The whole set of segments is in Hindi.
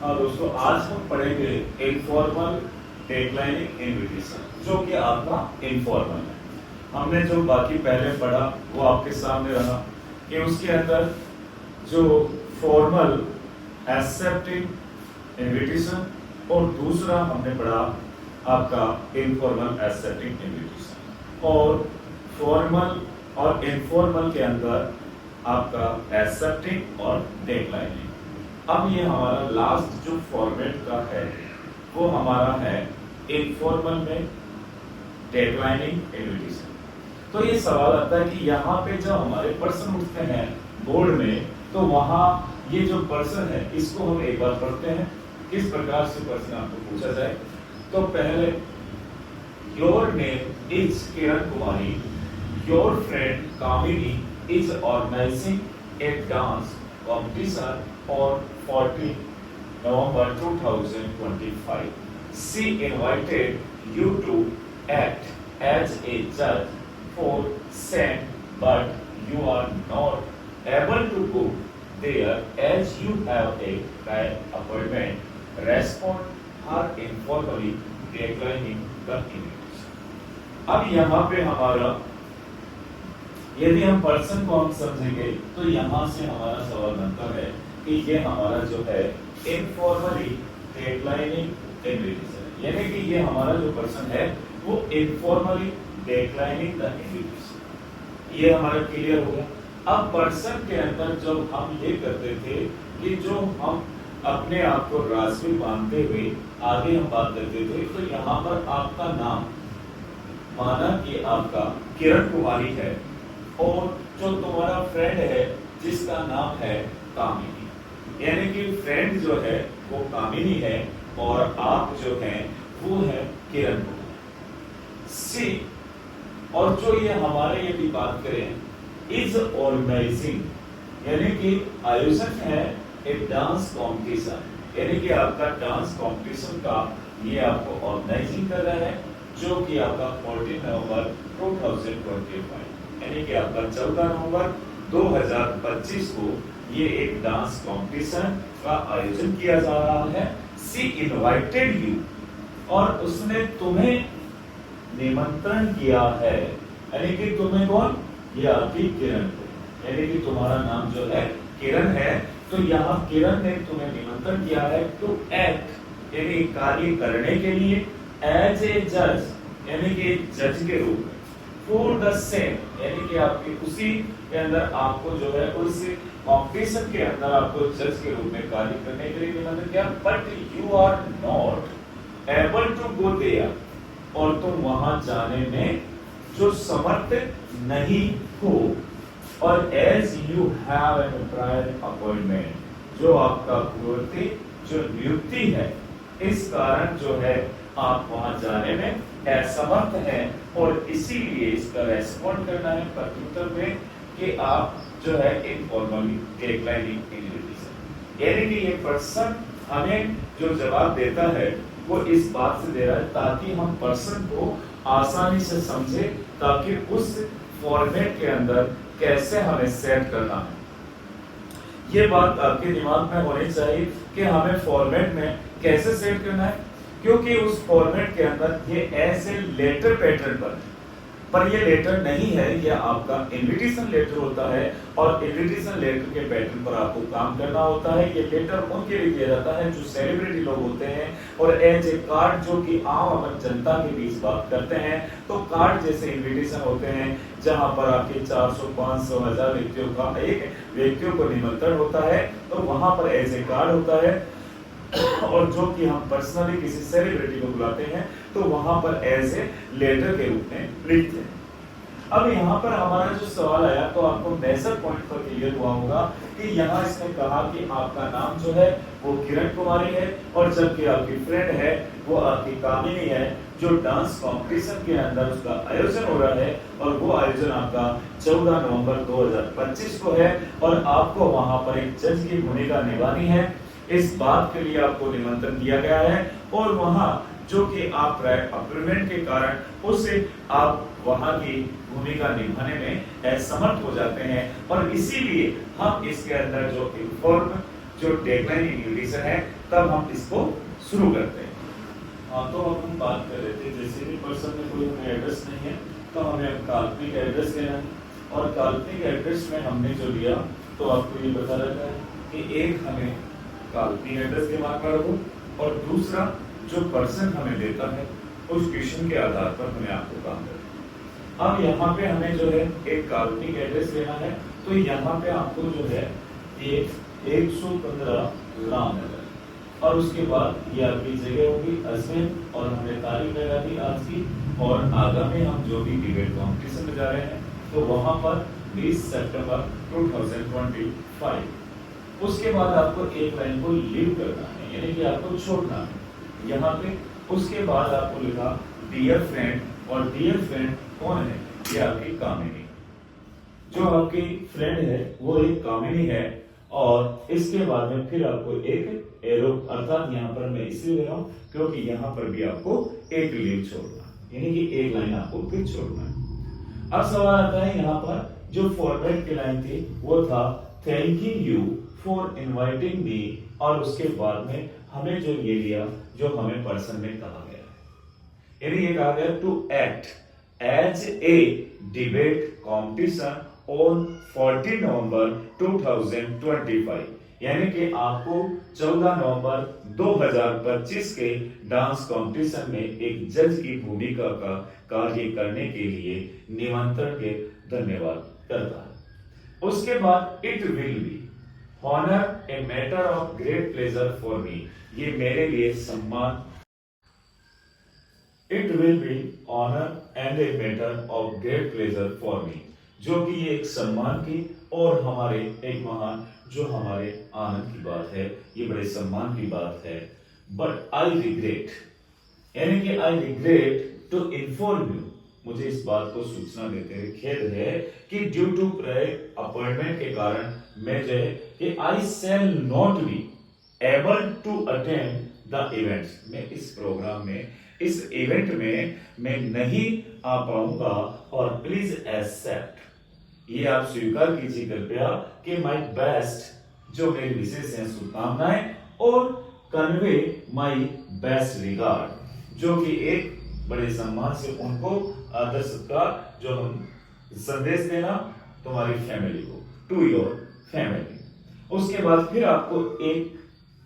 हाँ दोस्तों, आज हम पढ़ेंगे इनफॉर्मल डेक्लाइनिंग इनविटेशन, जो कि आपका इनफॉर्मल है। हमने जो बाकी पहले पढ़ा वो आपके सामने रहा कि उसके अंदर जो फॉर्मल एक्सेप्टिंग इनविटेशन और दूसरा हमने पढ़ा आपका इनफॉर्मल एक्सेप्टिंग इनविटेशन। और फॉर्मल और इनफॉर्मल के अंदर आपका एक्सेप्टिंग और डेक्लाइनिंग। अब ये हमारा लास्ट जो फॉर्मेट का है वो हमारा है इनफॉर्मल में डेक्लाइनिंग इनविटेशन। तो ये सवाल आता है कि यहाँ पे जब हमारे पर्सन उठते हैं बोर्ड में, तो वहाँ ये जो पर्सन है इसको हम एक बार पढ़ते हैं किस प्रकार से पर्सन आपको पूछा जाए। तो पहले your name is Kiran Kumari, your friend Kamini is organizing a dance competition on 14 November 2025. She invited you to act as a judge for SAM, but you are not able to go there as you have a prior appointment. Respond her informally declining the invitation. अब यहाँ पे हमारा यदि हम पर्सन को हम समझेंगे तो यहाँ से हमारा सवाल बनता है कि ये हमारा जो है इनफॉर्मली डेक्लाइनिंग इनविटेशन, यानी कि ये हमारा जो पर्सन है वो इनफॉर्मली डेक्लाइनिंग द इनविटेशन। ये हमारा क्लियर हो गया। अब पर्सन के अंदर जब हम ये करते थे कि जो हम अपने आप को राजवी मानते हुए आगे हम बात करते थे, तो यहाँ पर आपका नाम माना कि आपका किरण कुमारी है और जो तुम्हारा फ्रेंड है जिसका नाम है कामिनी, यानी कि फ्रेंड जो है वो कामिनी है और आप जो हैं वो है किरण कुमारी। सी, और जो ये हमारे यदि बात करें इज ऑर्गेनाइजिंग, यानी कि आयोजन है एक डांस कॉम्पिटिशन, यानी कि आपका डांस कॉम्पिटिशन का ये आपको ऑर्गेनाइजिंग कर रहा है, जो कि आपका 14 नवंबर 2025 यानी कि आपका 14 नवंबर 2025 को ये एक डांस कंपटीशन का आयोजन किया जा रहा है। सी इनवाइटेड यू, और उसने तुम्हें निमंत्रण किया है, यानी कि तुम्हें कौन, ये आपकी किरण को, यानी कि तुम्हारा नाम जो है किरण है, तो यहाँ किरण ने तुम्हें निमंत्रण किया है टू एक्ट, यानी कार्य करने के लिए, एज ए जज, यानी कि जज के रूप में, फॉर द सेम, यानी कि आपकी उसी के अंदर आपको जो है उस कॉम्पिटिशन के अंदर आपको जज के रूप में कार्य करने के लिए निमंत्रण किया। But you are not able to go there, और तुम वहां जाने में जो समर्थ नहीं हो, और as you have an prior appointment, जो आपका पूर्ववर्ती जो नियुक्ति है, इस कारण जो है आप वहां जाने में असमर्थ हैं, और इसीलिए इसका रेस्पॉन्ड करना है प्रत्युत्तर में कि आप जो है इनफॉर्मली डेक्लाइनिंग इनविटेशन, यानी कि ये पर्सन हमें जो जवाब देता है वो इस बात से दे रहा है ताकि हम पर्सन को आसानी से समझे, ताकि उस फॉर्मेट के अंदर कैसे हमें सेट करना है। ये बात आपके दिमाग में होनी चाहिए कि हमें फॉर्मेट में कैसे सेट करना है, क्योंकि उस फॉर्मेट के अंदर ये ऐसे लेटर पैटर्न पर ये लेटर नहीं है, ये आपका इनविटेशन लेटर होता है, और इनविटेशन लेटर के पैटर्न पर आपको काम करना होता है। ये लेटर उनके लिए दिया जाता है जो सेलिब्रिटी लोग होते हैं, और एज ए कार्ड जो कि आम जनता के बीच बात करते हैं, तो कार्ड जैसे इनविटेशन होते हैं जहां पर आपके 400, 500, 1000 व्यक्तियों का एक व्यक्तियों को निमंत्रण होता है, तो वहां पर एज ए कार्ड होता है, और जो कि हम पर्सनली किसी सेलिब्रिटी को बुलाते हैं तो वहां पर एज ए लेटर के रूप में लिखते हैं। अब यहाँ पर हमारा जो सवाल आया तो आपको मेजर पॉइंट पर क्लियर हुआ होगा कि यहाँ इसने कहा कि आपका नाम जो है वो किरण कुमारी है, और जबकि आपकी फ्रेंड है वो आपकी कामिनी है, जो डांस कंपटीशन के अंदर उसका आयोजन हो रहा है, और वो आयोजन आपका 14 नवंबर 2025 को है, और आपको वहां पर एक जज की भूमिका निभानी है। इस बात के लिए आपको निमंत्रण दिया गया है, और वहां जो कि आप अपॉइंटमेंट के कारण उससे आप वहां की भूमिका निभाने में असमर्थ हो जाते हैं, और इसीलिए हम इसके अंदर जो इनफॉर्म जो डेडलाइन इन्विटेशन है तब हम इसको शुरू करते हैं। हाँ, तो अब हम बात कर रहे थे जैसे भी पर्सन में कोई हमें एड्रेस नहीं है तो हमें काल्पनिक एड्रेस लेना है, और काल्पनिक एड्रेस में हमने जो लिया तो आपको ये बता रखा है कि एक हमें काल्पनिक एड्रेस के मान पर रखो, और दूसरा जो पर्सन हमें देता है उस क्वेश्चन के आधार पर हमें आपको काम करना। अब यहाँ पे हमें जो है एक काल्पनिक एड्रेस लेना है, तो यहाँ पे आपको जो है ये 115 रामनगर, और उसके बाद ये आपकी जगह होगी अजमेर, और हमने तारीख लगा दी आज की, और आगामी हम जो भी डिबेट कॉम्पिटिशन में जा रहे हैं तो वहां पर 20 सितंबर 2025। उसके बाद आपको एक लाइन को लीव करना है, यानी कि आपको छोड़ना है यहाँ पे। उसके बाद आपको लिखा डियर फ्रेंड, और डियर फ्रेंड कौन है? ये आपकी कामिनी, जो आपकी फ्रेंड है वो एक कामिनी है। और इसके बाद में फिर आपको एक एरो, अर्थात यहाँ पर मैं इसलिए ले रहा हूँ क्योंकि यहाँ पर भी आपको एक लीव छोड़ना, यानी कि एक लाइन आपको फिर छोड़ना है। अब सवाल आता है यहाँ पर जो फॉर्मेट की लाइन थी वो था थैंकिंग यू फॉर इनवाइटिंग मी, और उसके बाद में हमें जो ये लिया जो हमें पर्सन में कहा गया है, यानी ये कहा गया to act as a debate competition on 14 November 2025, यानी कि आपको 14 नवंबर 2025 के डांस कंपटीशन में एक जज की भूमिका का कार्य करने के लिए निमंत्रण के धन्यवाद करता है। उसके बाद it will be honour a matter of great pleasure for me, ये मेरे लिए सम्मान, it will be honour and a matter of great pleasure for me, जो कि ये एक सम्मान की और हमारे एक महान, जो हमारे आनंद की बात है, ये बड़े सम्मान की बात है। बट आई रिग्रेट, यानी कि I regret to inform you, मुझे इस बात को सूचना देते हुए खेद है कि ड्यू टू प्रायर अपॉइंटमेंट के कारण मैं जो है कि I shall not be able to attend the event, मैं इस प्रोग्राम में, इस इवेंट में मैं नहीं आ पाऊंगा, और प्लीज एक्सेप्ट, ये आप स्वीकार कीजिए कृपया कि माय बेस्ट, जो मेरी विशेष है शुभकामनाएं, और कन्वे माय बेस्ट रिगार्ड, जो कि एक बड़े सम्मान से उनको आदर सत्कार, जो हम संदेश देना तुम्हारी फैमिली को, टू योर फैमिली। उसके बाद फिर आपको एक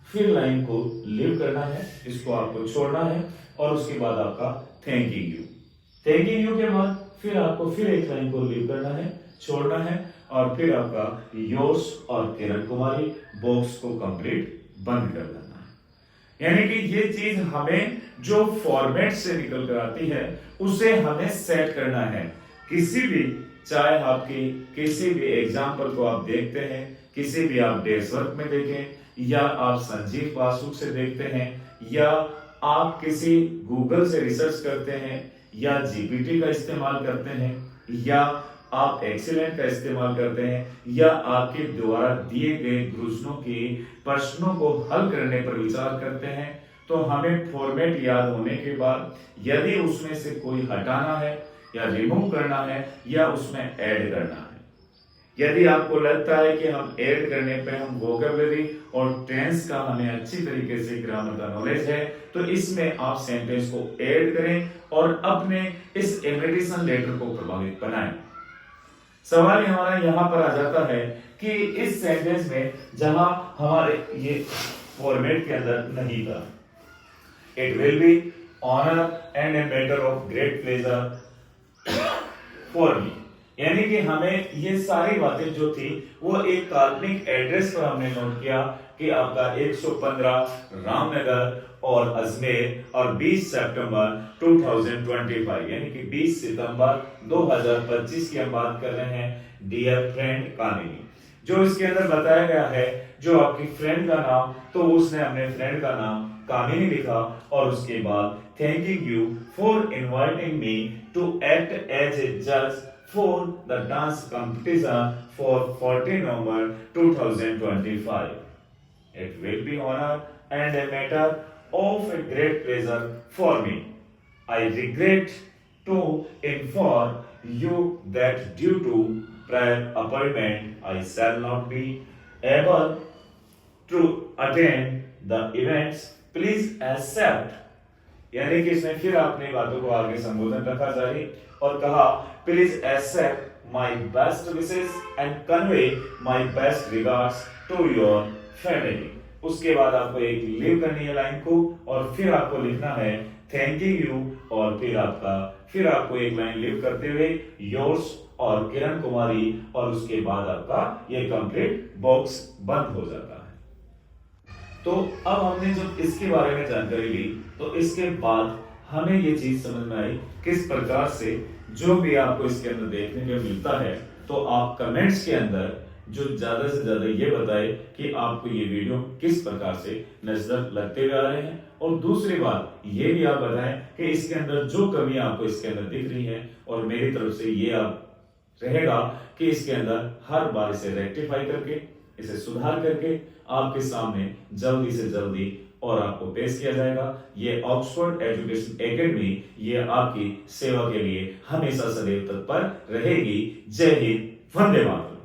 फिर लाइन को लीव करना है, इसको आपको छोड़ना है, और उसके बाद आपका थैंकिंग यू, थैंकिंग यू के बाद फिर आपको फिर एक लाइन को लीव करना है, छोड़ना है, और फिर आपका योर्स और किरण कुमारी बॉक्स को कंप्लीट बंद कर देना है। यानी कि ये चीज हमें जो फॉर्मेट से निकल कर आती है उसे हमें सेट करना है। किसी भी, चाहे आपकी किसी भी एग्जाम्पल को आप देखते हैं, किसी भी आप डेस्क वर्क में देखें, या आप संजीव पासबुक से देखते हैं, या आप किसी गूगल से रिसर्च करते हैं, या जीपीटी का इस्तेमाल करते हैं, या आप एक्सीलेंट का इस्तेमाल करते हैं, या आपके द्वारा दिए गए गुरुजनों के प्रश्नों को हल करने पर विचार करते हैं, तो हमें फॉर्मेट याद होने के बाद यदि उसमें से कोई हटाना है या रिमूव करना है या उसमें ऐड करना है, यदि आपको लगता है कि हम ऐड करने पे हम वोकैबुलरी और टेंस का हमें अच्छी तरीके से ग्रामर का नॉलेज है, तो इसमें आप सेंटेंस को ऐड करें और अपने इस इमिटेशन लेटर को प्रभावित बनाएं। सवाल हमारा यहाँ पर आ जाता है कि इस सेंटेंस में जहां हमारे ये फॉर्मेट के अंदर नहीं था, it will be honour and a matter of great pleasure for me, यानी कि हमें ये सारी बातें जो थी वो एक काल्पनिक एड्रेस पर हमने नोट किया कि आपका 115 रामनगर और अजमेर, और 20 सितंबर 2025, यानी कि 20 सितंबर 2025 की हम बात कर रहे हैं। डियर फ्रेंड कामिनी, जो इसके अंदर बताया गया है, जो आपकी फ्रेंड का नाम, तो उसने अपने फ्रेंड का नाम कामिनी लिखा, और उसके बाद thanking you for inviting me to act as a जज for the dance competition for 14 November 2025. It will be honor and a matter of a great pleasure for me. I regret to inform you that due to prior appointment, I shall not be able to attend the events please accept, यानी कि इसमें फिर अपनी बातों को आगे संबोधन रखा जारी और कहा please accept my best wishes and convey my best regards to your family. उसके बाद आपको एक लीव करनी है लाइन को और फिर आपको लिखना है थैंकिंग यू और फिर आपको एक लाइन लीव करते हुए योर्स और किरण कुमारी और उसके बाद आपका ये कंप्लीट बॉक्स बंद हो जाता है। तो अब हमने जब इसके बारे में जानकारी ली तो इसके बाद हमें ये चीज समझ में आई किस प्रकार से जो भी आपको इसके अंदर देखने को मिलता है, तो आप कमेंट्स के अंदर जो ज्यादा से ज्यादा ये बताए कि आपको ये वीडियो किस प्रकार से नजर लगते हुए आ रहे हैं, और दूसरी बात ये भी आप बताएं कि इसके अंदर जो कमी आपको इसके अंदर दिख रही है, और मेरी तरफ से ये आप रहेगा कि इसके अंदर हर बार इसे रेक्टिफाई करके, इसे सुधार करके आपके सामने जल्दी से जल्दी और आपको पेश किया जाएगा। ये ऑक्सफोर्ड एजुकेशन एकेडमी ये आपकी सेवा के लिए हमेशा सदैव तत्पर रहेगी। जय हिंद, वंदे मातरम।